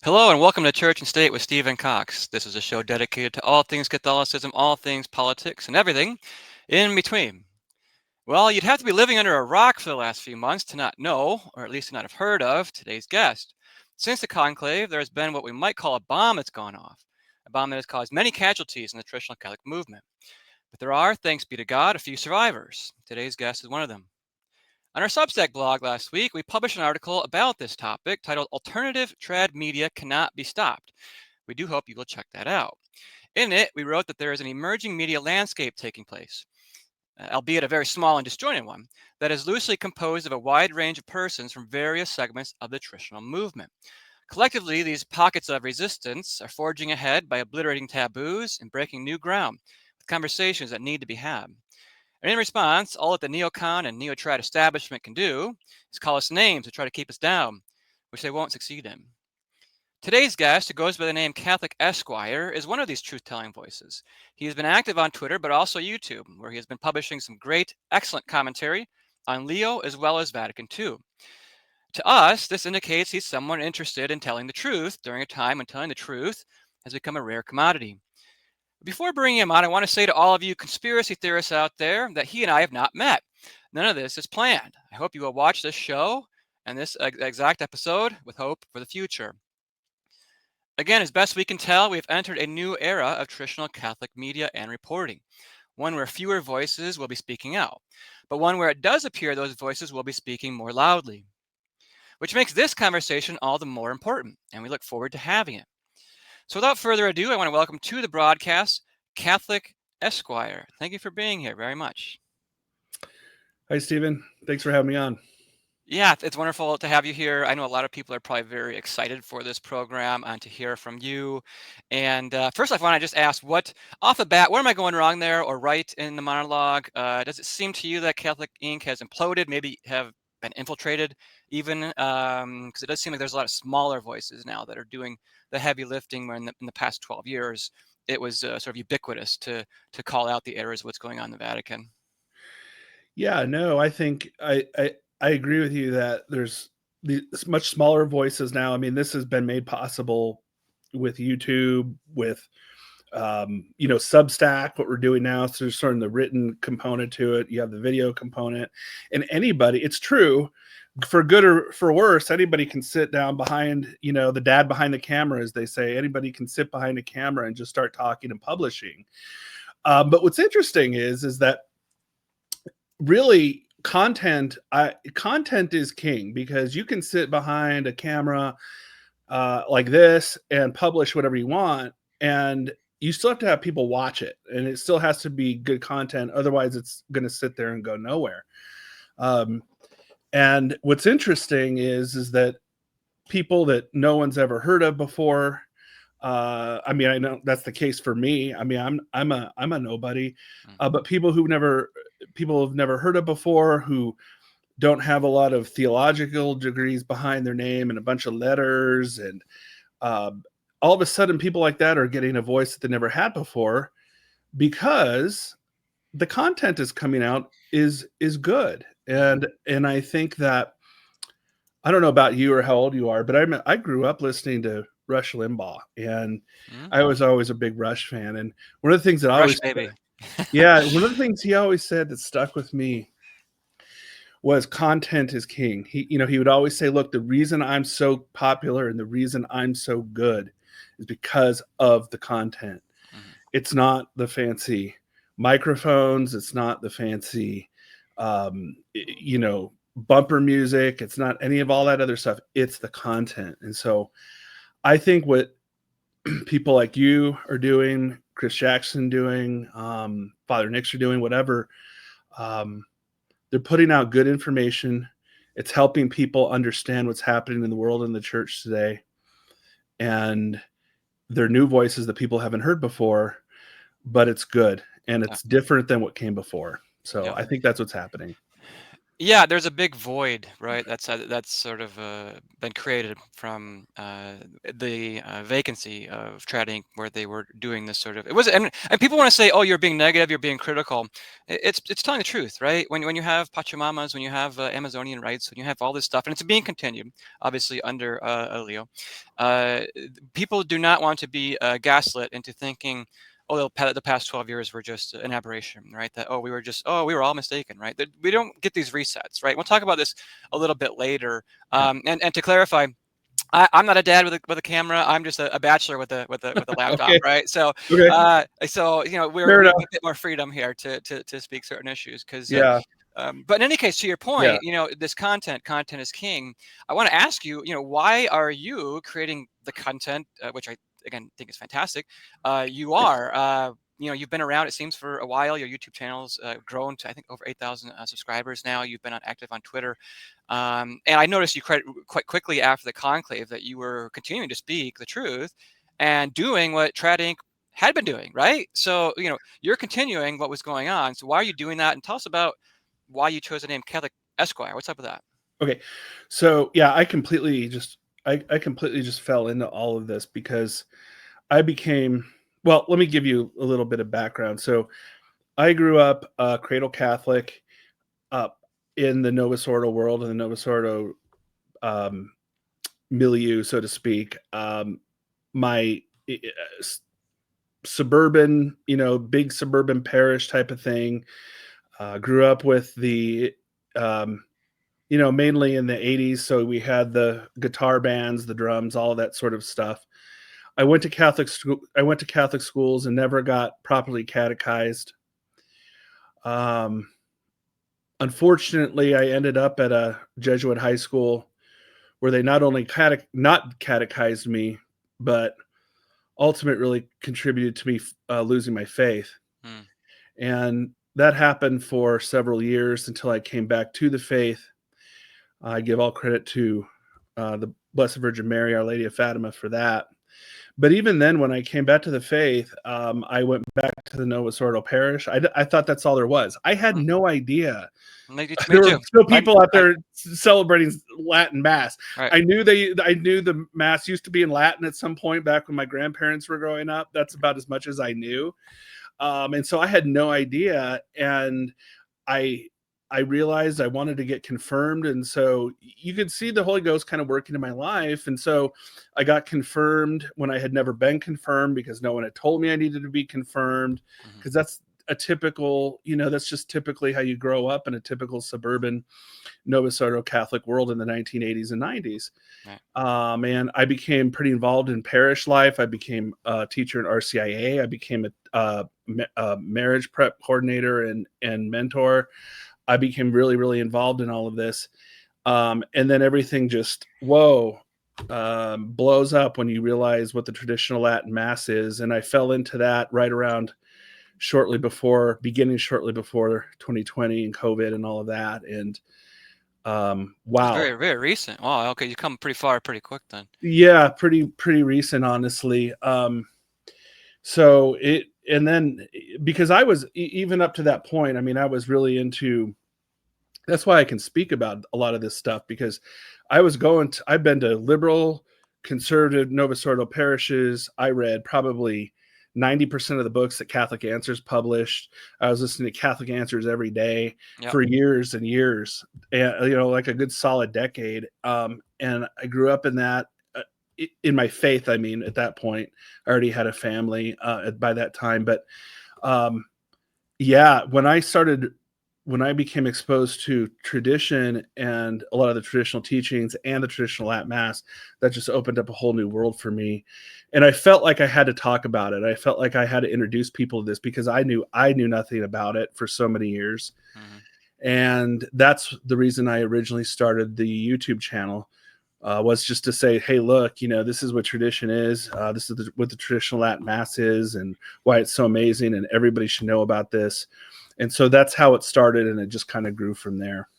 Hello and welcome to Church and State with Stephen Kokx. This is a show dedicated to all things Catholicism, all things politics, and everything in between. Well, you'd have to be living under a rock for the last few months to not know, or at least to not have heard of, today's guest. Since the conclave, there has been what we might call a bomb that's gone off, a bomb that has caused many casualties in the traditional Catholic movement. But there are, thanks be to God, a few survivors. Today's guest is one of them. On our Substack blog last week, we published an article about this topic titled Alternative Trad Media Cannot Be Stopped. We do hope you will check that out. In it, we wrote that there is an emerging media landscape taking place, albeit a very small and disjointed one, that is loosely composed of a wide range of persons from various segments of the traditional movement. Collectively, these pockets of resistance are forging ahead by obliterating taboos and breaking new ground with conversations that need to be had. And in response, all that the neocon and neotrad establishment can do is call us names to try to keep us down, which they won't succeed in. Today's guest, who goes by the name Catholic Esquire, is one of these truth-telling voices. He has been active on Twitter, but also YouTube, where he has been publishing some great, excellent commentary on Leo as well as Vatican II. To us, this indicates he's someone interested in telling the truth during a time when telling the truth has become a rare commodity. Before bringing him on, I want to say to all of you conspiracy theorists out there that he and I have not met. None of this is planned. I hope you will watch this show and this exact episode with hope for the future. Again, as best we can tell, we have entered a new era of traditional Catholic media and reporting, one where fewer voices will be speaking out, but one where it does appear those voices will be speaking more loudly, which makes this conversation all the more important, and we look forward to having it. So without further ado, I want to welcome to the broadcast Catholic Esquire. Thank you for being here very much. Hi, Stephen. Thanks for having me on. Yeah, it's wonderful to have you here. I know a lot of people are probably very excited for this program and to hear from you. And first, I want to just ask, off the bat, where am I going wrong there or right in the monologue? Does it seem to you that Catholic Inc. has imploded, maybe have been infiltrated even? Because it does seem like there's a lot of smaller voices now that are doing the heavy lifting, where in the past 12 years, it was sort of ubiquitous to call out the errors of what's going on in the Vatican. Yeah, no, I think I agree with you that there's these much smaller voices now. I mean, this has been made possible with YouTube, with Substack, what we're doing now. So there's sort of the written component to it. You have the video component, and anybody. It's true, for good or for worse, anybody can sit down behind, the dad behind the camera, as they say. Anybody can sit behind a camera and just start talking and publishing. But what's interesting is that really content is king, because you can sit behind a camera like this and publish whatever you want, and you still have to have people watch it, and it still has to be good content. Otherwise, it's going to sit there and go nowhere. And what's interesting is that people that no one's ever heard of before. I mean, I know that's the case for me. I mean, I'm a nobody, but people have never heard of before, who don't have a lot of theological degrees behind their name and a bunch of letters, and all of a sudden, people like that are getting a voice that they never had before, because the content is coming out is good, and I think that, I don't know about you or how old you are, but I grew up listening to Rush Limbaugh, and I was always a big Rush fan. And one of the things that I Rush, always baby. yeah, one of the things he always said that stuck with me was content is king. He would always say, look, the reason I'm so popular and the reason I'm so good is because of the content. It's not the fancy microphones. It's not the fancy, bumper music. It's not any of all that other stuff. It's the content. And so I think what people like you are doing, Chris Jackson doing, Father Nix are doing, whatever, they're putting out good information. It's helping people understand what's happening in the world and the church today. And they're new voices that people haven't heard before, but it's good. And it's different than what came before. So I think that's what's happening. Yeah, there's a big void, right? That's sort of been created from the vacancy of Trading, where they were doing this sort of. It was, and people want to say, "Oh, you're being negative, you're being critical." It's telling the truth, right? When you have Pachamamas, when you have Amazonian rights, when you have all this stuff, and it's being continued, obviously under Leo, people do not want to be gaslit into thinking, oh, the past 12 years were just an aberration, right? That, we were all mistaken, right? That we don't get these resets, right? We'll talk about this a little bit later. Yeah. And to clarify, I'm not a dad with a camera. I'm just a bachelor with a laptop, Okay. right? So, Okay. Fair we have enough. a bit more freedom here to speak certain issues because. Yeah. But in any case, to your Yeah. point, this content is king. I want to ask you, why are you creating the content, which I again think is fantastic? You Thanks. are, you've been around, it seems, for a while. Your YouTube channel's grown to, I think, over 8,000 subscribers now. You've been active on Twitter. And I noticed you quite quickly after the conclave that you were continuing to speak the truth and doing what Trad Inc. had been doing, right? So, you're continuing what was going on. So why are you doing that? And tell us about why you chose the name Catholic Esquire. What's up with that? Okay. So yeah, I completely just fell into all of this because I became, well, let me give you a little bit of background. So I grew up cradle Catholic, up in the Novus Ordo world, in the Novus Ordo um, milieu, so to speak. My suburban, big suburban parish type of thing. Grew up with the, mainly in the 80s. So we had the guitar bands, the drums, all of that sort of stuff. I went to Catholic schools and never got properly catechized. Um, Unfortunately, I ended up at a Jesuit high school where they not only not catechized me, but ultimately really contributed to me losing my faith. Hmm. And that happened for several years until I came back to the faith. I give all credit to the Blessed Virgin Mary, Our Lady of Fatima, for that. But even then, when I came back to the faith, I went back to the Novus Ordo parish. I thought that's all there was. I had Hmm. no idea Me there were too. still I, people out I, there celebrating Latin Mass. right. I knew the Mass used to be in Latin at some point back when my grandparents were growing up. That's about as much as I knew. And so I had no idea. And I I realized I wanted to get confirmed. And so you could see the Holy Ghost kind of working in my life. And so I got confirmed when I had never been confirmed because no one had told me I needed to be confirmed. Hmm. Because that's a typical, that's just typically how you grow up in a typical suburban Novus Ordo Catholic world in the 1980s and 90s. Right. And I became pretty involved in parish life. I became a teacher in RCIA. I became a marriage prep coordinator and mentor. I became really, really involved in all of this. And then everything just, blows up when you realize what the traditional Latin Mass is. And I fell into that right around shortly before 2020 and COVID and all of that. And It's wow. very, very recent. Wow. Okay. You come pretty far pretty quick then. Yeah, pretty recent, honestly. So it, and then because I was even up to that point, I mean, I was really into, that's why I can speak about a lot of this stuff because I've been to liberal, conservative Novus Ordo parishes. I read probably 90% of the books that Catholic Answers published. I was listening to Catholic Answers every day Yep. for years and years, and like a good solid decade. And I grew up in that. In my faith, I mean, at that point, I already had a family by that time. But um, yeah, when I became exposed to tradition and a lot of the traditional teachings and the traditional Latin Mass, that just opened up a whole new world for me. And I felt like I had to talk about it. I felt like I had to introduce people to this because I knew nothing about it for so many years. Hmm. And that's the reason I originally started the YouTube channel. Was just to say, hey, look, this is what tradition is. This is what the traditional Latin Mass is and why it's so amazing. And everybody should know about this. And so that's how it started. And it just kind of grew from there.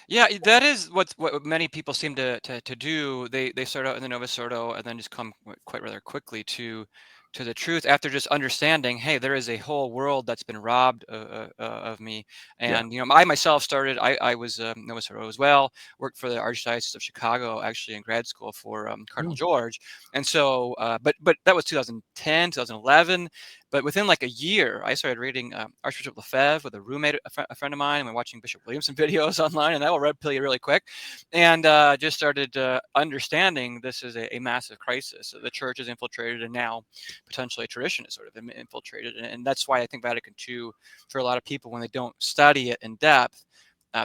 Yeah, that is what many people seem to do. They start out in the Novus Ordo and then just come quite rather quickly to the truth after just understanding, hey, there is a whole world that's been robbed of me. Yeah. And I myself started. I was Novus Ordo as well. Worked for the Archdiocese of Chicago, actually in grad school for Cardinal George. And so, but that was 2010, 2011. But within like a year, I started reading Archbishop Lefebvre with a roommate, a friend of mine, and we're watching Bishop Williamson videos online, and that will red pill you really quick. And just started understanding this is a massive crisis. The church is infiltrated, and now potentially tradition is sort of infiltrated. And that's why I think Vatican II, for a lot of people, when they don't study it in depth,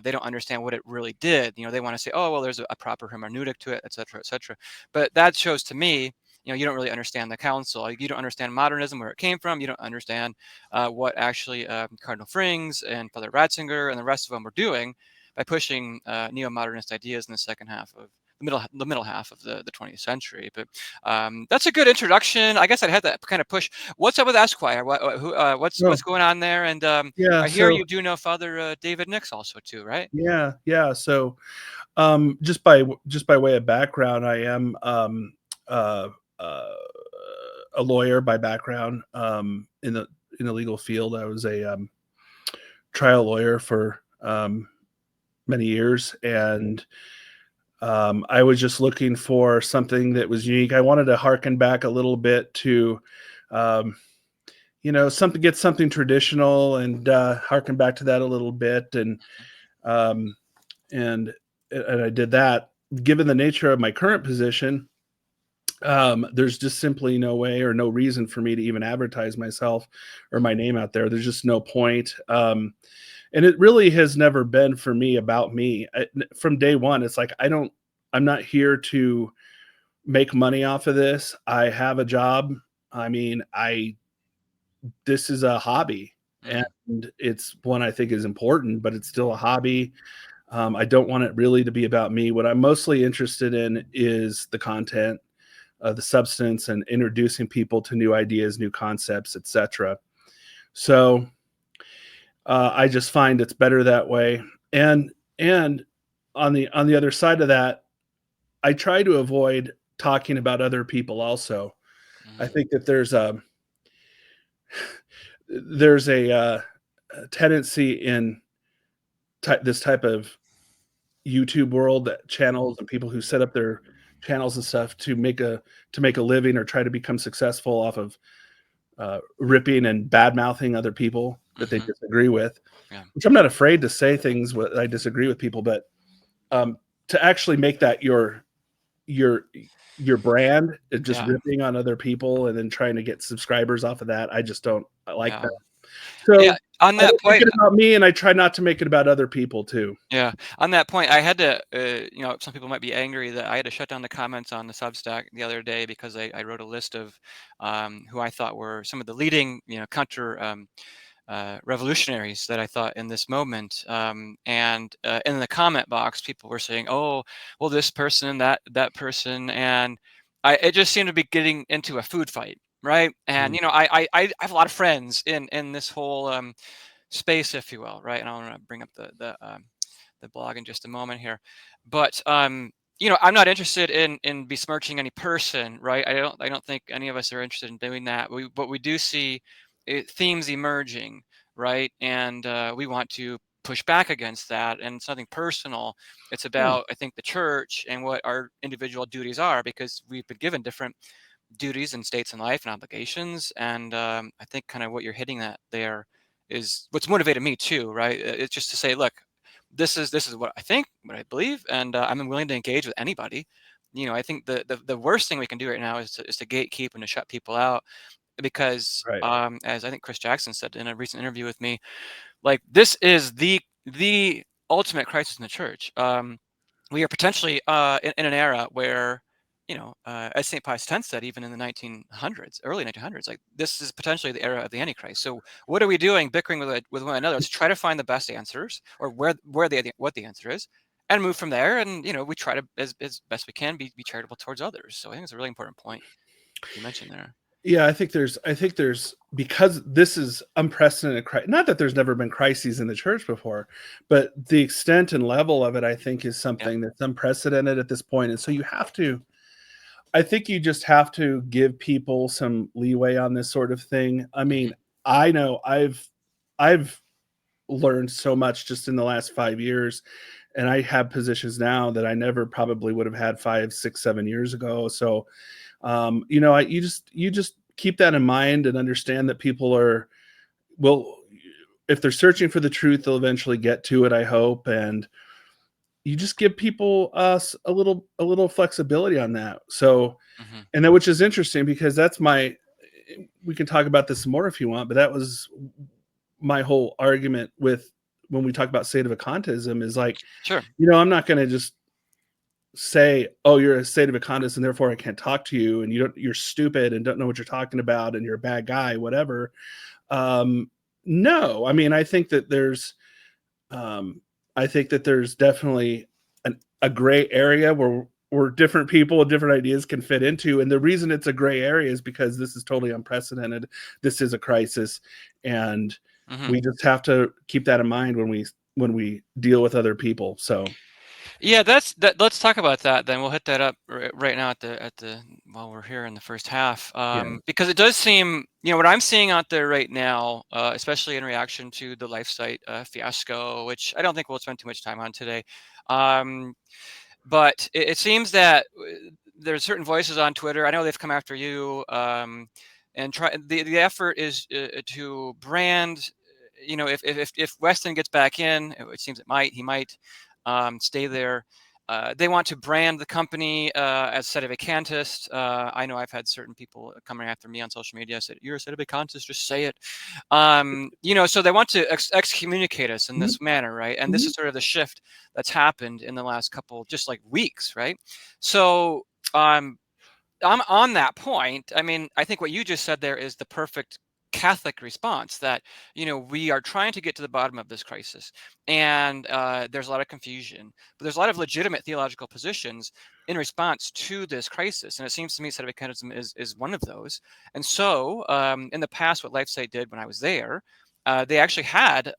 they don't understand what it really did. They want to say, oh, well, there's a proper hermeneutic to it, et cetera, et cetera. But that shows to me, you don't really understand the council. You don't understand modernism, where it came from. You don't understand what actually Cardinal Frings and Father Ratzinger and the rest of them were doing by pushing neo-modernist ideas in the second half of the middle half of the 20th century. But that's a good introduction. I guess I'd have to kind of push. What's up with Esquire? What's going on there? And Yeah. I hear So you do know Father David Nix also too, right? yeah. So just by way of background, I am uh, a lawyer by background in the legal field. I was a trial lawyer for many years, and I was just looking for something that was unique. I wanted to harken back a little bit to get something traditional and harken back to that a little bit, um, and I did that. Given the nature of my current position, there's just simply no way or no reason for me to even advertise myself or my name out there. There's just no point. And it really has never been for me about me. From day one, it's like I'm not here to make money off of this. I have a job. I mean, this is a hobby, Mm, and it's one I think is important, but it's still a hobby. I don't want it really to be about me. What I'm mostly interested in is the content, the substance, and introducing people to new ideas, new concepts, etc. So I just find it's better that way. And on the other side of that, I try to avoid talking about other people also. I mm, think that there's a tendency in this type of YouTube world, that channels and people who set up their channels and stuff to make a living or try to become successful off of ripping and bad mouthing other people that they mm-hmm. disagree with. Yeah. Which I'm not afraid to say things I disagree with people, but to actually make that your brand, just Yeah. ripping on other people and then trying to get subscribers off of that, I just don't like Yeah. that. Yeah. So On I that don't make point, it about me, and I try not to make it about other people too. Yeah, on that point, I had to, some people might be angry that I had to shut down the comments on the Substack the other day because I wrote a list of who I thought were some of the leading, counter revolutionaries that I thought in this moment. And in the comment box, people were saying, "Oh, well, this person, that person," and it just seemed to be getting into a food fight, right? And Mm. I have a lot of friends in this whole space, if you will, right? And I want to bring up the blog in just a moment here, but I'm not interested in besmirching any person, right? I don't think any of us are interested in doing that. But we do see themes emerging, right? And we want to push back against that. And it's nothing personal. It's Yeah, about, I think, the church and what our individual duties are, because we've been given different duties and states in life and obligations. And I think kind of what you're hitting at there is what's motivated me too, right? It's just to say, look, this is what I think, what I believe, and I'm willing to engage with anybody. I think the worst thing we can do right now is to gatekeep and to shut people out, because right. as I think Chris Jackson said in a recent interview with me, like, this is the ultimate crisis in the church. We are potentially in an era where, as St. Pius X said, even in the 1900s, early 1900s, like, this is potentially the era of the Antichrist. So what are we doing, bickering with one another? Let's try to find the best answers, or what the answer is, and move from there. And we try to, as best we can, be charitable towards others. So I think it's a really important point you mentioned there. Yeah, I think there's because this is unprecedented. Not that there's never been crises in the church before, but the extent and level of it, I think, is Yeah. something that's unprecedented at this point. And so you have to I think you just have to give people some leeway on this sort of thing. I mean, I know I've learned so much just in the last 5 years, and I have positions now that I never probably would have had 5, 6, 7 years ago. So, you just keep that in mind and understand that people will, if they're searching for the truth, they'll eventually get to it, I hope. And you just give people a little flexibility on that. So, Hmm. and that, which is interesting because we can talk about this more if you want, but that was my whole argument with when we talk about sedevacantism is like, Sure. I'm not going to just say, oh, you're a sedevacantist and therefore I can't talk to you and you're stupid and don't know what you're talking about and you're a bad guy, whatever. Um, no, I mean, um, I think that there's definitely a gray area where different people with different ideas can fit into. And the reason it's a gray area is because this is totally unprecedented. This is a crisis. And Hmm. we just have to keep that in mind when we deal with other people. So Yeah, that's that. Let's talk about that then. We'll hit that up right now at the while we're here in the first half, yeah. because it does seem, what I'm seeing out there right now, especially in reaction to the life site fiasco, which I don't think we'll spend too much time on today. Um, but it seems that there's certain voices on Twitter. I know they've come after you, and try the effort is to brand. If Weston gets back in, it seems he might stay there. They want to brand the company as sedevacantist. I know I've had certain people coming after me on social media said, "You're a sedevacantist, just say it." So they want to excommunicate us in Mhm. this manner, right? And this Mhm. is sort of the shift that's happened in the last couple, just like weeks, right? So um, I'm on that point. I mean, I think what you just said there is the perfect Catholic response that, we are trying to get to the bottom of this crisis. And there's a lot of confusion, but there's a lot of legitimate theological positions in response to this crisis. And it seems to me sedevacantism is one of those. And so in the past, what LifeSite did when I was there, they actually had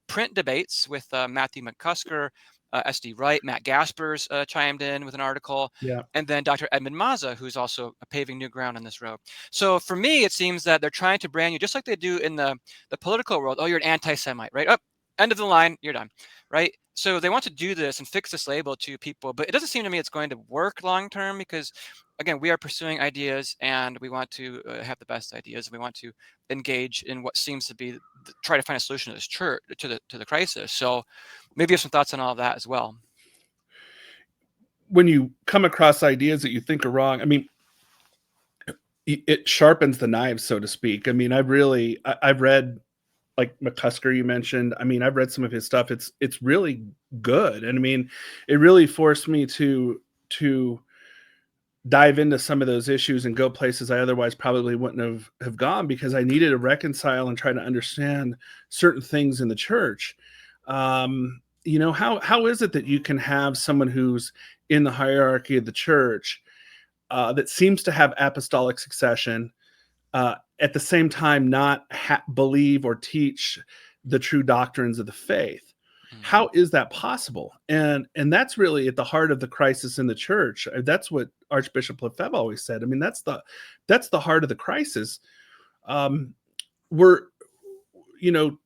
print debates with Matthew McCusker, SD Wright, Matt Gaspers chimed in with an article, Yeah. and then Dr. Edmund Mazza, who's also paving new ground on this road. So for me, it seems that they're trying to brand you just like they do in the political world. Oh, you're an anti-Semite, right? Up, end of the line, you're done, right? So they want to do this and fix this label to people, but it doesn't seem to me it's going to work long term because, again, we are pursuing ideas and we want to have the best ideas. And we want to engage in what seems to be try to find a solution to this church to the crisis. So maybe you have some thoughts on all of that as well. When you come across ideas that you think are wrong, I mean, it sharpens the knives, so to speak. I mean, I've read like McCusker you mentioned. I mean, I've read some of his stuff. It's really good. And I mean, it really forced me to dive into some of those issues and go places I otherwise probably wouldn't have gone because I needed to reconcile and try to understand certain things in the church. How is it that you can have someone who's in the hierarchy of the church that seems to have apostolic succession, at the same time not believe or teach the true doctrines of the faith? Mm. How is that possible? And that's really at the heart of the crisis in the church. That's what Archbishop Lefebvre always said. I mean, that's the heart of the crisis. um, we're you know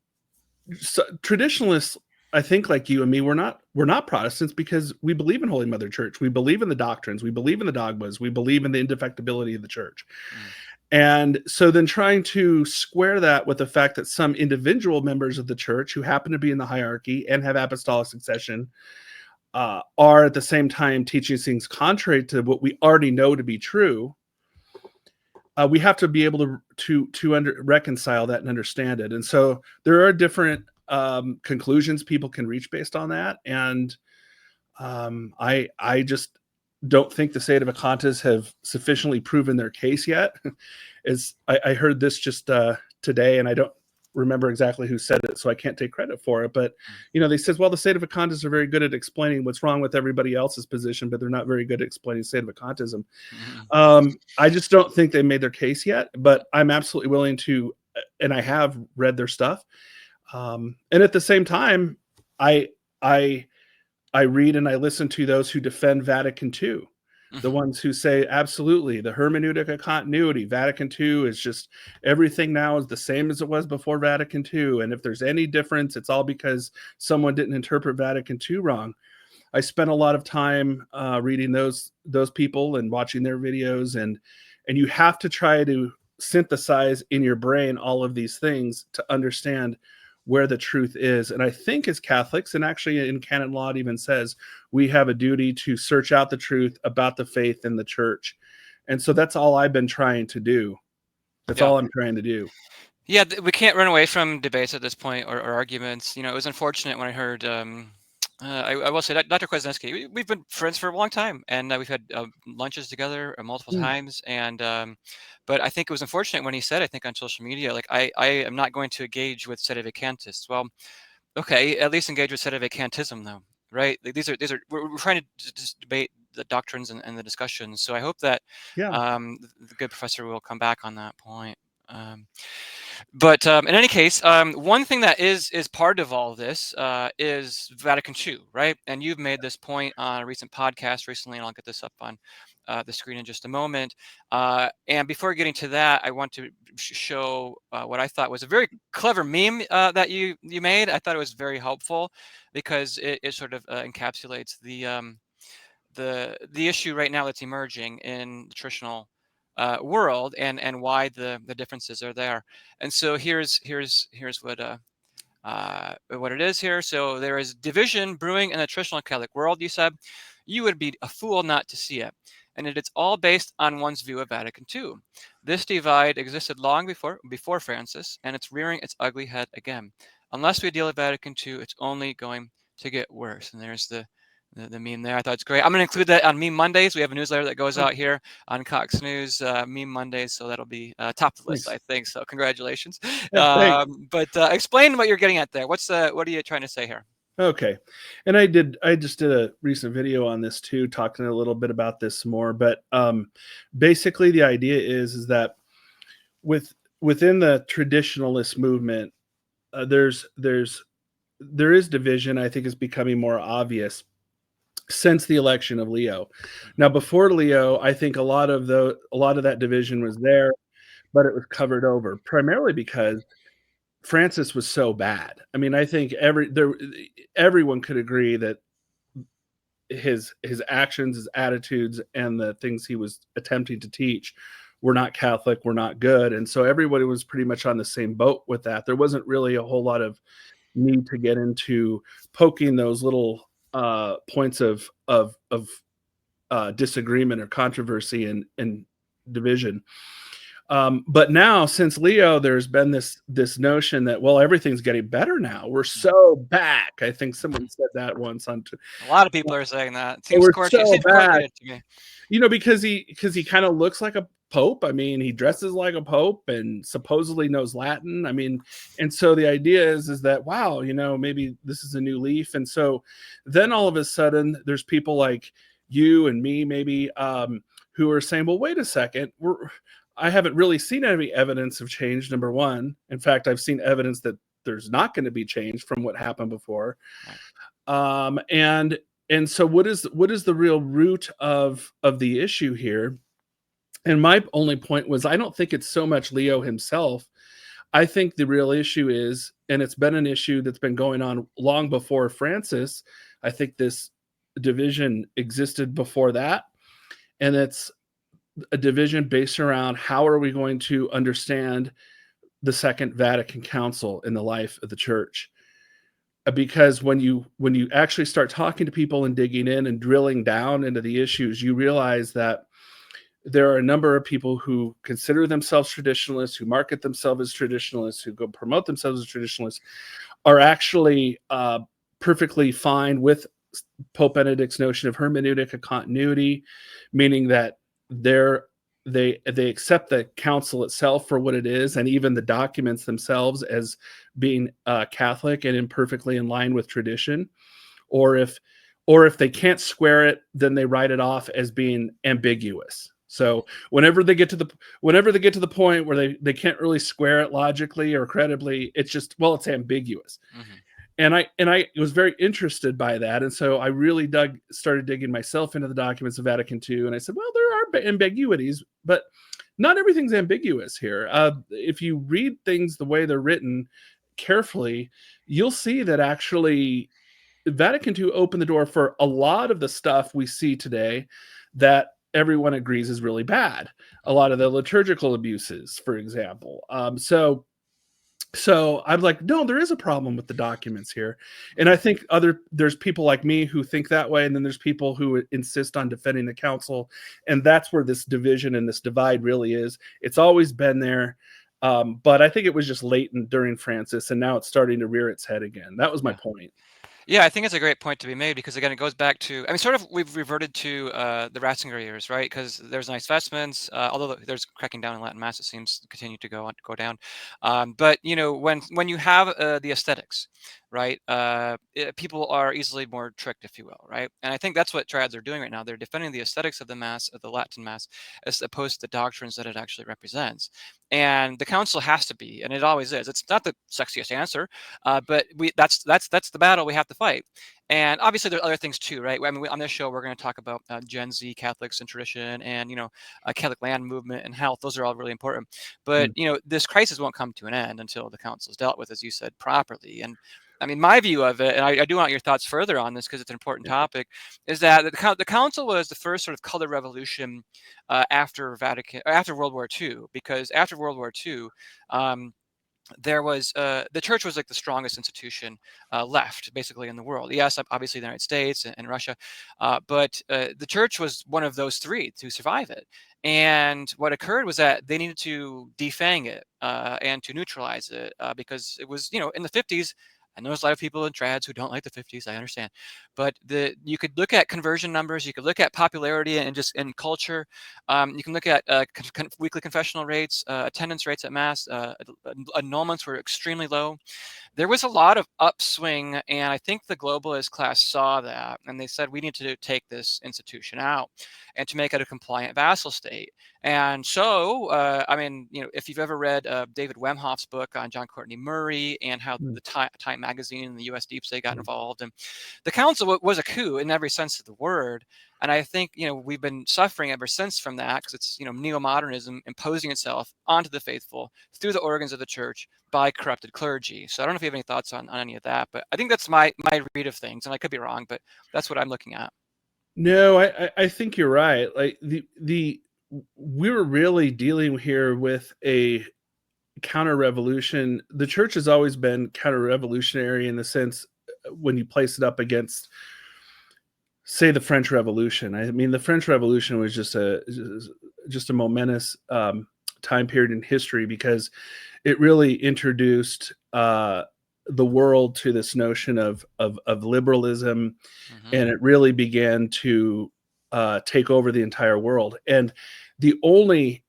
Traditionalists, I think, like you and me, we're not Protestants because we believe in Holy Mother Church. We believe in the doctrines, we believe in the dogmas, we believe in the indefectibility of the church. Mm. And so then trying to square that with the fact that some individual members of the church who happen to be in the hierarchy and have apostolic succession are at the same time teaching things contrary to what we already know to be true. We have to be able to reconcile that and understand it. And so there are different conclusions people can reach based on that. And I just don't think the sedevacantists have sufficiently proven their case yet. Is I heard this just today, and I don't remember exactly who said it, so I can't take credit for it. But they says, well, the sedevacantists are very good at explaining what's wrong with everybody else's position, but they're not very good at explaining sedevacantism. Mm. I just don't think they made their case yet, but I'm absolutely willing to, and I have read their stuff. And at the same time, I I I read and I listen to those who defend Vatican II. the ones who say absolutely the hermeneutic of continuity, Vatican II is just everything now is the same as it was before Vatican II, and if there's any difference, it's all because someone didn't interpret Vatican II wrong. I spent a lot of time reading those people and watching their videos, and you have to try to synthesize in your brain all of these things to understand where the truth is. And I think as Catholics, and actually in canon law it even says, we have a duty to search out the truth about the faith in the church. And so that's all I've been trying to do. That's all I'm trying to do. Yeah, we can't run away from debates at this point, or arguments. You know, it was unfortunate when I heard. I will say that Dr. Kwasniewski, we've been friends for a long time, and we've had lunches together multiple times. And but I think it was unfortunate when he said, I think on social media, like, I am not going to engage with sedevacantists. Well, okay, at least engage with sedevacantism, though, right? Like, these are we're trying to just debate the doctrines and the discussions. So I hope that the good professor will come back on that point. But in any case, one thing that is part of all this is Vatican II, right? And you've made this point on a recent podcast recently, and I'll get this up on the screen in just a moment. And before getting to that, I want to show what I thought was a very clever meme that you made. I thought it was very helpful because it sort of encapsulates the issue right now that's emerging in the traditional world, and why the differences are there. And so here's what it is here. So there is division brewing in the traditional Catholic world, you said. You would be a fool not to see it. And it's all based on one's view of Vatican II. This divide existed long before Francis, and it's rearing its ugly head again. Unless we deal with Vatican II, it's only going to get worse. And there's the meme there. I thought it's great. I'm going to include that on Meme Mondays. We have a newsletter that goes out here on Cox News, Meme Mondays, so that'll be top of the list, I think. So congratulations. Yeah, but explain what you're getting at there. What are you trying to say here? Okay. And I just did a recent video on this too, talking a little bit about this more. But basically the idea is that within the traditionalist movement, there is division. I think is becoming more obvious since the election of Leo. Now, before Leo, I think a lot of that division was there, but it was covered over primarily because Francis was so bad. I mean, I think everyone could agree that his actions, his attitudes, and the things he was attempting to teach were not Catholic, were not good. And so everybody was pretty much on the same boat with that. There wasn't really a whole lot of need to get into poking those little points of disagreement or controversy and division. But now, since Leo, there's been this notion that, well, everything's getting better now. We're so back. I think someone said that once on. A lot of people are saying that. It seems we're quirky. so back. To me. You know, because he kind of looks like a pope. I mean, he dresses like a pope and supposedly knows Latin. I mean, and so the idea is that, wow, you know, maybe this is a new leaf. And so then all of a sudden, there's people like you and me, maybe, who are saying, well, wait a second, I haven't really seen any evidence of change, number one. In fact, I've seen evidence that there's not going to be change from what happened before. And so what is the real root of the issue here? And my only point was, I don't think it's so much Leo himself. I think the real issue is, and it's been an issue that's been going on long before Francis. I think this division existed before that. And it's a division based around how are we going to understand the Second Vatican Council in the life of the church. Because when you actually start talking to people and digging in and drilling down into the issues, you realize that there are a number of people who consider themselves traditionalists, who market themselves as traditionalists, who go promote themselves as traditionalists, are actually perfectly fine with Pope Benedict's notion of hermeneutic of continuity, meaning that they accept the council itself for what it is, and even the documents themselves as being Catholic and imperfectly in line with tradition. Or if they can't square it, then they write it off as being ambiguous. So whenever they get to the point where they can't really square it logically or credibly, it's just, well, it's ambiguous. Mm-hmm. and I was very interested by that, and so I really started digging myself into the documents of Vatican II, and I said, well, there are ambiguities, but not everything's ambiguous here. If you read things the way they're written carefully, you'll see that actually Vatican II opened the door for a lot of the stuff we see today that everyone agrees is really bad. A lot of the liturgical abuses, for example. So I'm like, no, there is a problem with the documents here. And I think there's people like me who think that way. And then there's people who insist on defending the council. And that's where this division and this divide really is. It's always been there. But I think it was just latent during Francis, and now it's starting to rear its head again. That was my Yeah. point. Yeah, I think it's a great point to be made because again, it goes back to, I mean, sort of we've reverted to the Ratzinger years, right? Because there's nice vestments, although there's cracking down in Latin Mass, it seems to continue to go down. But you know, when you have the aesthetics, right? People are easily more tricked, if you will, right? And I think that's what triads are doing right now. They're defending the aesthetics of the Mass, of the Latin Mass, as opposed to the doctrines that it actually represents. And the council has to be, and it always is. It's not the sexiest answer, but that's the battle we have to fight. And obviously there are other things too, right? I mean, on this show we're going to talk about Gen Z Catholics and tradition, and Catholic land movement and health. Those are all really important. But this crisis won't come to an end until the council is dealt with, as you said, properly. And I mean, my view of it, and I do want your thoughts further on this because it's an important topic, is that the council was the first sort of color revolution after World War II, because after World War II, there was the church was like the strongest institution left basically in the world. Yes, obviously the United States and Russia, but the church was one of those three to survive it. And what occurred was that they needed to defang it and to neutralize it because it was, in the 50s. I know there's a lot of people in trads who don't like the 50s. I understand, but you could look at conversion numbers, you could look at popularity and just in culture. You can look at weekly confessional rates, attendance rates at Mass. Annulments were extremely low. There was a lot of upswing, and I think the globalist class saw that, and they said we need to take this institution out and to make it a compliant vassal state. And so, I mean, if you've ever read David Wemhoff's book on John Courtney Murray and how the Time magazine and the U.S. Deep State got involved, and the council was a coup in every sense of the word. And I think, we've been suffering ever since from that because it's, neo-modernism imposing itself onto the faithful through the organs of the church by corrupted clergy. So I don't know if you have any thoughts on any of that, but I think that's my read of things, and I could be wrong, but that's what I'm looking at. No, I think you're right. Like we were really dealing here with a counter revolution. The church has always been counter revolutionary in the sense when you place it up against, say, the French Revolution. I mean, the French Revolution was just a momentous time period in history because it really introduced the world to this notion of liberalism, and it really began to take over the entire world. And the only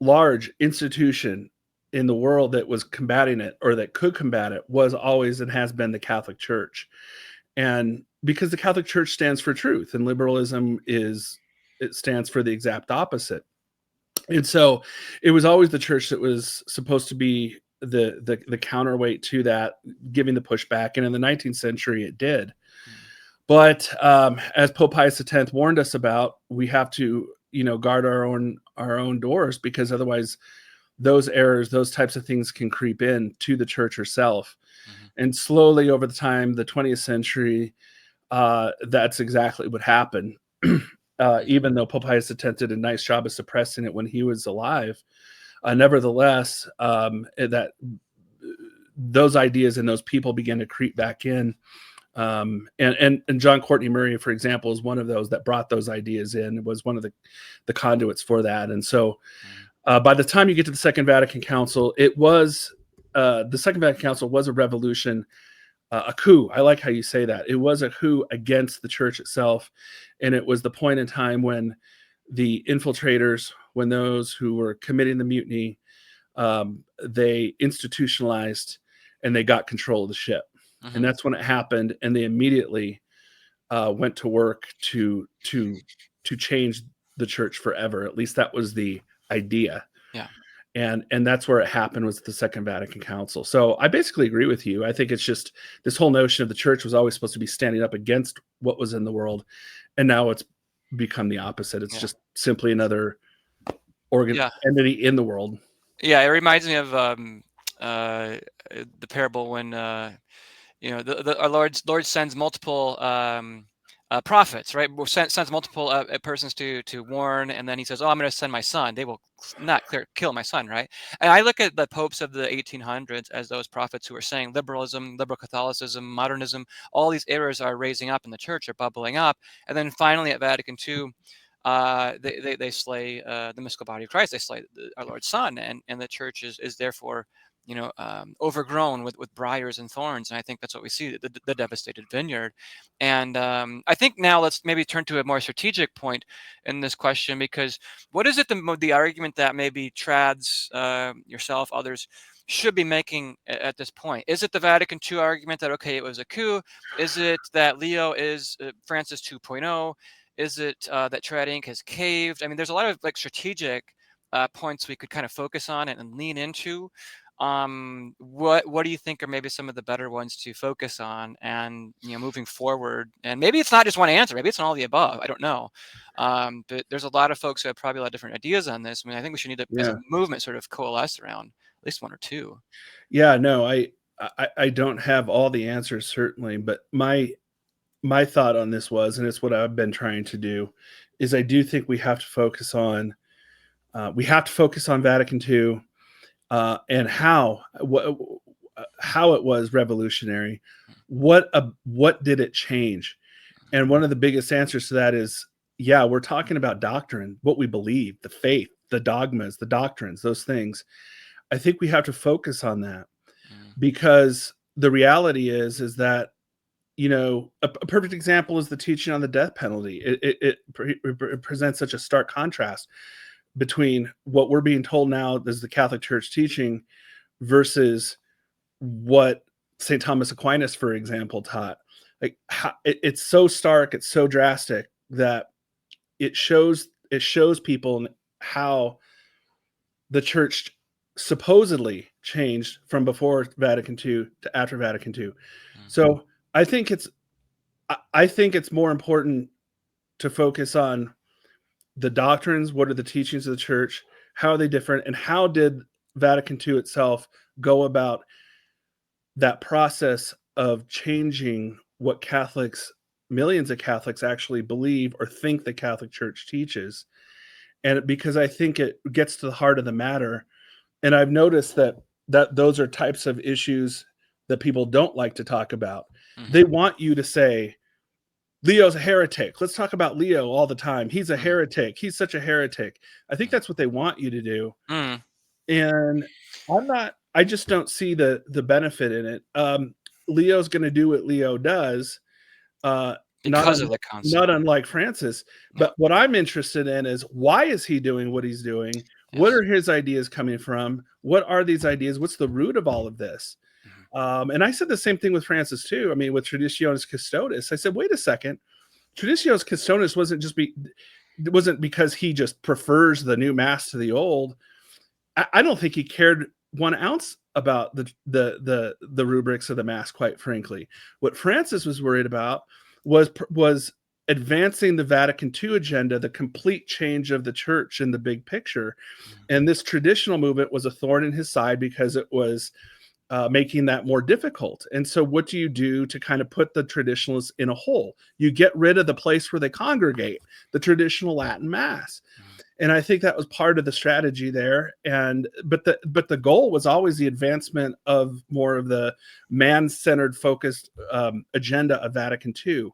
large institution in the world that was combating it or that could combat it was always and has been the Catholic Church. And because the Catholic Church stands for truth, and liberalism it stands for the exact opposite. And so it was always the church that was supposed to be the counterweight to that, giving the pushback. And in the 19th century, it did. But as Pope Pius X warned us about, we have to, guard our own doors, because otherwise those errors, those types of things can creep in to the church herself. And slowly over the time, the 20th century, that's exactly what happened. Even though Pope Pius X did a nice job of suppressing it when he was alive, nevertheless, that those ideas and those people began to creep back in. And John Courtney Murray, for example, is one of those that brought those ideas in. It was one of the conduits for that. And so by the time you get to the Second Vatican Council, the Second Vatican Council was a revolution, a coup. I like how you say that. It was a coup against the church itself. And it was the point in time when the infiltrators, when those who were committing the mutiny, they institutionalized and they got control of the ship. And that's when it happened. And they immediately went to work to change the church forever. At least that was the idea. Yeah. and that's where it happened, was the Second Vatican Council. So I basically agree with you. I think it's just this whole notion of the church was always supposed to be standing up against what was in the world, and now it's become the opposite. It's Yeah. just simply another Yeah. entity in the world. Yeah. It reminds me of the parable when our Lord sends multiple prophets, right? Sends multiple persons to warn, and then he says, "Oh, I'm going to send my son. They will not kill my son," right? And I look at the popes of the 1800s as those prophets who are saying liberalism, liberal Catholicism, modernism, all these errors are raising up in the church, are bubbling up, and then finally at Vatican II. They slay the mystical body of Christ. They slay our Lord's Son, and the church is therefore overgrown with briars and thorns. And I think that's what we see, the devastated vineyard. And I think now let's maybe turn to a more strategic point in this question, because what is it the argument that maybe trads, yourself, others, should be making at this point? Is it the Vatican II argument that, okay, it was a coup? Is it that Leo is Francis 2.0? Is it that Trad Inc. has caved? I mean, there's a lot of strategic points we could kind of focus on and lean into. What do you think are maybe some of the better ones to focus on, and moving forward? And maybe it's not just one answer, maybe it's all the above, I don't know. But there's a lot of folks who have probably a lot of different ideas on this. I mean, I think we should need to, as a movement, sort of coalesce around at least one or two. Yeah, no, I don't have all the answers, certainly, but my thought on this was, and it's what I've been trying to do, is I do think we have to focus on Vatican II, and how it was revolutionary. What did it change? And one of the biggest answers to that is, yeah, we're talking about doctrine, what we believe, the faith, the dogmas, the doctrines, those things. I think we have to focus on that, because the reality is that, a perfect example is the teaching on the death penalty. It presents such a stark contrast between what we're being told now as the Catholic Church teaching versus what St. Thomas Aquinas, for example, taught. Like, it's so stark, it's so drastic that it shows people how the church supposedly changed from before Vatican II to after Vatican II. So I think it's more important to focus on the doctrines. What are the teachings of the church? How are they different? And how did Vatican II itself go about that process of changing what millions of Catholics actually believe or think the Catholic Church teaches? And because I think it gets to the heart of the matter. And I've noticed that those are types of issues that people don't like to talk about. They want you to say, Leo's a heretic. Let's talk about Leo all the time. He's a heretic. He's such a heretic. I think that's what they want you to do. And I just don't see the benefit in it. Leo's going to do what Leo does, because of the concept. Not unlike Francis. But what I'm interested in is, why is he doing what he's doing? Yes. What are his ideas coming from? What are these ideas? What's the root of all of this? And I said the same thing with Francis too. I mean, with Traditionis Custodes, I said, wait a second. Traditionis Custodes wasn't because he just prefers the new mass to the old. I don't think he cared 1 ounce about the rubrics of the mass, quite frankly. What Francis was worried about was advancing the Vatican II agenda, the complete change of the church in the big picture. And this traditional movement was a thorn in his side because it was making that more difficult. And so what do you do to kind of put the traditionalists in a hole? You get rid of the place where they congregate, the traditional Latin Mass. And I think that was part of the strategy there. But the goal was always the advancement of more of the man-centered, focused agenda of Vatican II.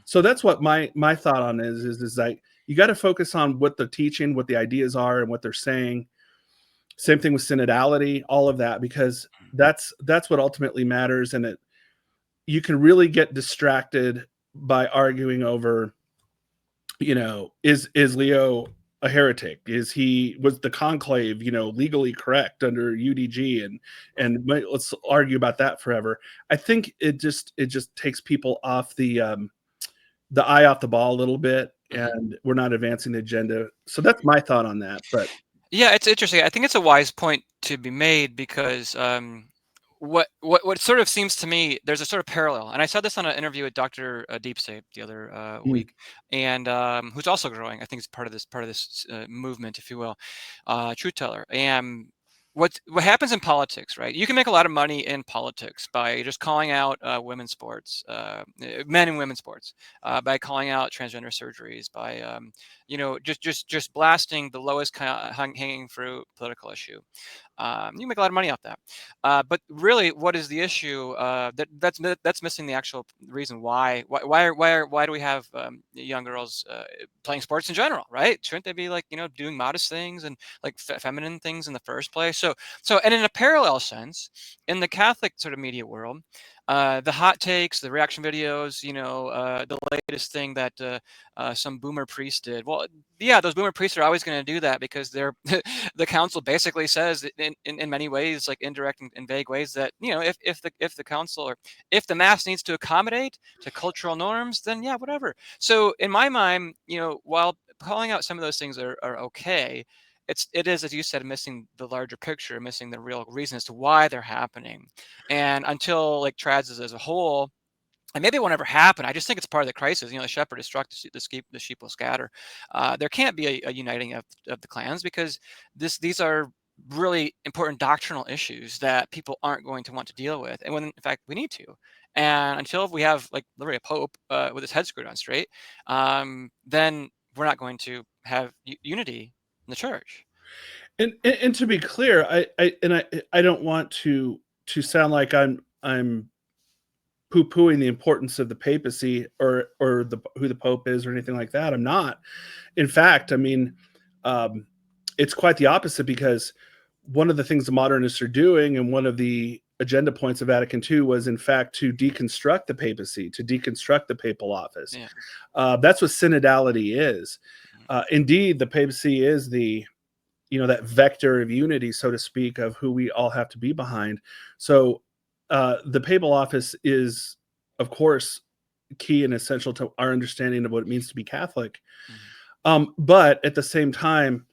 So that's what my thought on is like, you got to focus on what the teaching, what the ideas are, and what they're saying. Same thing with synodality, all of that, because that's what ultimately matters. And you can really get distracted by arguing over, is Leo a heretic? Was the conclave, legally correct under UDG? And let's argue about that forever. I think it just takes people off the eye off the ball a little bit, and we're not advancing the agenda. So that's my thought on that. But Yeah, it's interesting. I think it's a wise point to be made because what sort of seems to me, there's a sort of parallel, and I saw this on an interview with Dr. Deepsay the other Mm. week, and who's also growing. I think it's part of this movement, if you will, truth teller. And what happens in politics, right? You can make a lot of money in politics by just calling out women's sports, men and women's sports, by calling out transgender surgeries, by just blasting the lowest hanging fruit political issue. You can make a lot of money off that. But really, what is the issue? That's missing the actual reason why do we have young girls playing sports in general, right? Shouldn't they be like doing modest things and like feminine things in the first place? So and in a parallel sense, in the Catholic sort of media world, the hot takes, the reaction videos, the latest thing that some boomer priest did. Well, yeah, those boomer priests are always going to do that because they're the council basically says in many ways, like indirect and vague ways, that if the council or if the mass needs to accommodate to cultural norms, then yeah, whatever. So in my mind, while calling out some of those things are okay, it is, as you said, missing the larger picture, missing the real reason as to why they're happening. And until like trads as a whole, and maybe it won't ever happen. I just think it's part of the crisis. The shepherd is struck, the sheep will scatter. There can't be a uniting of the clans because these are really important doctrinal issues that people aren't going to want to deal with, and when in fact we need to. And until we have like literally a pope with his head screwed on straight, then we're not going to have unity in the church. And to be clear, I don't want to sound like I'm poo-pooing the importance of the papacy or who the pope is or anything like that. I'm not. In fact, I mean, it's quite the opposite, because one of the things the modernists are doing, and one of the agenda points of Vatican II, was in fact to deconstruct the papacy, to deconstruct the papal office. Yeah. That's what synodality is. Indeed, the papacy is that vector of unity, so to speak, of who we all have to be behind. So the papal office is, of course, key and essential to our understanding of what it means to be Catholic. But at the same time,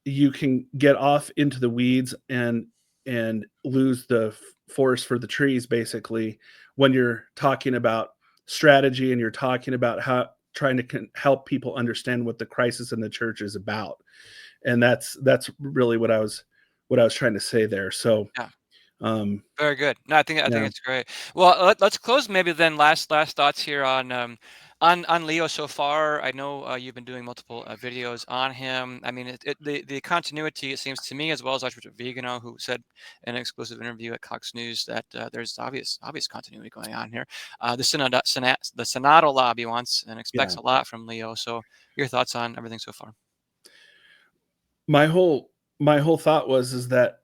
you can get off into the weeds and lose the forest for the trees, basically, when you're talking about strategy and you're talking about how trying to help people understand what the crisis in the church is about. And that's really what I was trying to say there. So Yeah. um Very good. No, I think yeah. it's great. Well, let's close maybe then. Last thoughts here on Leo so far. I know you've been doing multiple videos on him. I mean, the continuity, it seems to me, as well as Archbishop Vigano, who said in an exclusive interview at Cox News that there's obvious continuity going on here. The synodal lobby wants and expects Yeah. a lot from Leo. So your thoughts on everything so far? My whole thought is that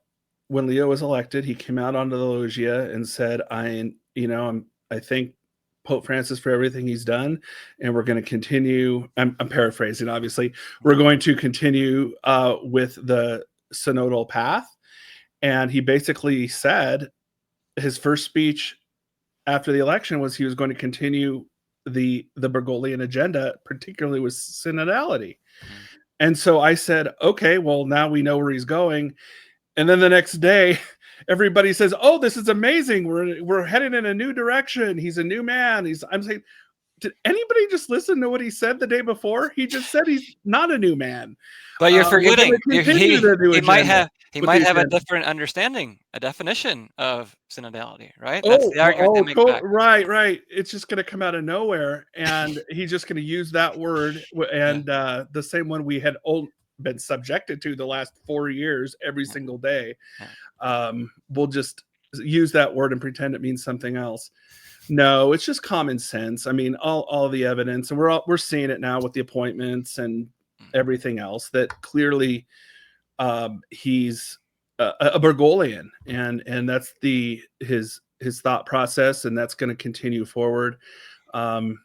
when Leo was elected, he came out onto the loggia and said, I thank Pope Francis for everything he's done, and we're going to continue. I'm paraphrasing, obviously. We're going to continue with the synodal path. And he basically said his first speech after the election was he was going to continue the Bergoglian agenda, particularly with synodality. Mhm. And so I said, okay, well, now we know where he's going. And then the next day, everybody says, "Oh, this is amazing. We're heading in a new direction. He's a new man." I'm saying, did anybody just listen to what he said the day before? He just said he's not a new man. But you're We're going forgetting to continue the new agenda he with the might have a agenda. different understanding, a definition of synodality, right? That's Oh, the argument they make back. right, right. It's just going to come out of nowhere, and he's just going to use that word, Yeah, and the same one we had been subjected to the last 4 years every yeah, single day. yeah. We'll just use that word and pretend it means something else. No, it's just common sense. I mean, all the evidence, and we're seeing it now with the appointments and Mm, everything else, that clearly he's a Bergoglian, and that's his thought process, and that's going to continue forward. Um,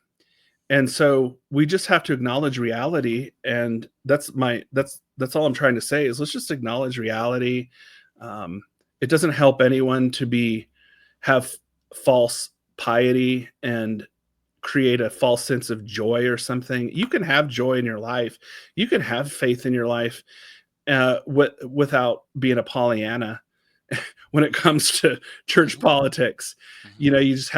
and so we just have to acknowledge reality, and that's all I'm trying to say is let's just acknowledge reality. Um, it doesn't help anyone to have false piety and create a false sense of joy or something. You can have joy in your life, you can have faith in your life, without being a Pollyanna when it comes to church Mhm. politics. Mhm. You just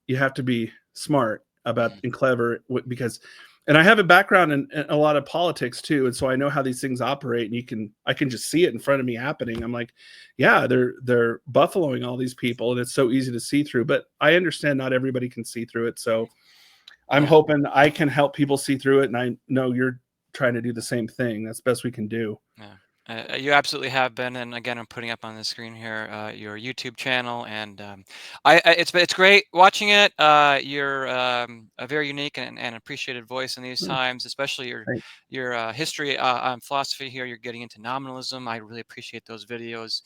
you have to be smart about Mhm. and clever because and I have a background in a lot of politics too, and so I know how these things operate. And I can just see it in front of me happening. I'm like, yeah, they're buffaloing all these people, and it's so easy to see through. But I understand not everybody can see through it, so I'm Yeah. hoping I can help people see through it. And I know you're trying to do the same thing. That's the best we can do. Yeah. You absolutely have been, and again, I'm putting up on the screen here your YouTube channel, and it's great watching it. You're a very unique and appreciated voice in these Mm, times, especially thanks. your history on philosophy here. You're getting into nominalism. I really appreciate those videos.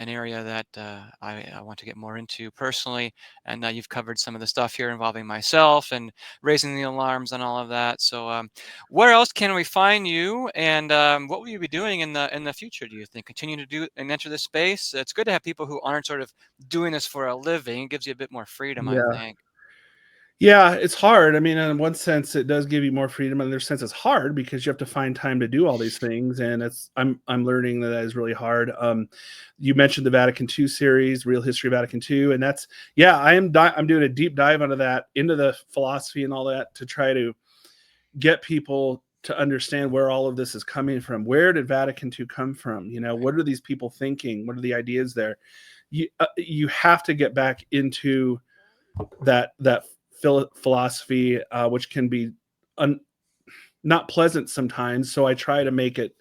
An area that I want to get more into personally. And you've covered some of the stuff here involving myself and raising the alarms on all of that. So, where else can we find you? And what will you be doing in the future? Do you think continue to do and enter this space? It's good to have people who aren't sort of doing this for a living. It gives you a bit more freedom, I Yeah. think. Yeah, it's hard. I mean, in one sense, it does give you more freedom. In another sense, it's hard because you have to find time to do all these things, and I'm learning that is really hard. You mentioned the Vatican II series, Real History of Vatican II, and that's yeah, I'm doing a deep dive into the philosophy and all that to try to get people to understand where all of this is coming from. Where did Vatican II come from? You know, Right. what are these people thinking? What are the ideas there? You have to get back into that philosophy, which can be un, not pleasant sometimes. So I try to make it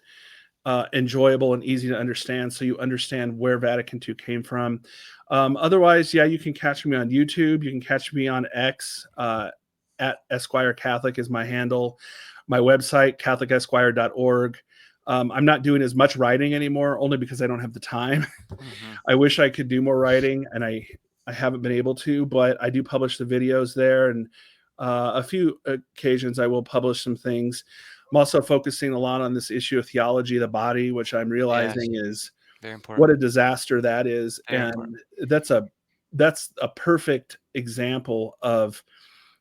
enjoyable and easy to understand, so you understand where Vatican II came from. Otherwise, yeah, you can catch me on YouTube. You can catch me on X. At Esquire Catholic is my handle. My website, CatholicEsquire.org. I'm not doing as much writing anymore, only because I don't have the time. Hmm. I wish I could do more writing, and I haven't been able to, but I do publish the videos there, and a few occasions I will publish some things. I'm also focusing a lot on this issue of theology of the body, which I'm Yes. realizing is Very important. what a disaster that is, Very important. and that's a perfect example of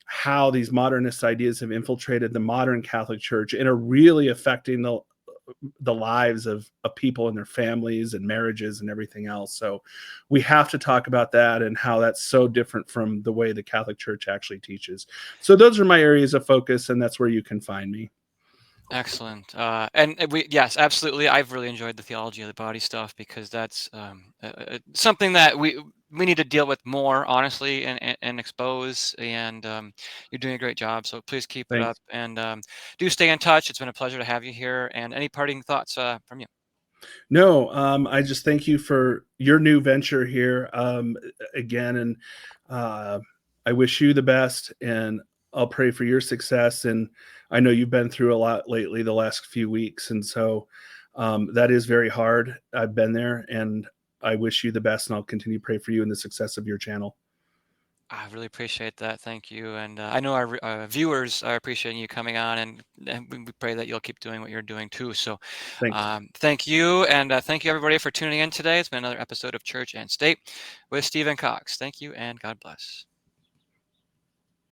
how these modernist ideas have infiltrated the modern Catholic Church and are really affecting the lives of people and their families and marriages and everything else. So we have to talk about that and how that's so different from the way the Catholic Church actually teaches. So those are my areas of focus, and that's where you can find me. Excellent. And we, yes, absolutely. I've really enjoyed the theology of the body stuff because that's something that we need to deal with more honestly and expose. And you're doing a great job. So please keep it up Thanks. and do stay in touch. It's been a pleasure to have you here. And any parting thoughts from you? No, I just thank you for your new venture here again, and uh, I wish you the best, and I'll pray for your success. And I know you've been through a lot lately, the last few weeks, and so that is very hard. I've been there, and I wish you the best, and I'll continue to pray for you and the success of your channel. I really appreciate that. Thank you. And I know our viewers are appreciating you coming on, and we pray that you'll keep doing what you're doing too. So Thanks. thank you. And thank you, everybody, for tuning in today. It's been another episode of Church and State with Stephen Kokx. Thank you, and God bless.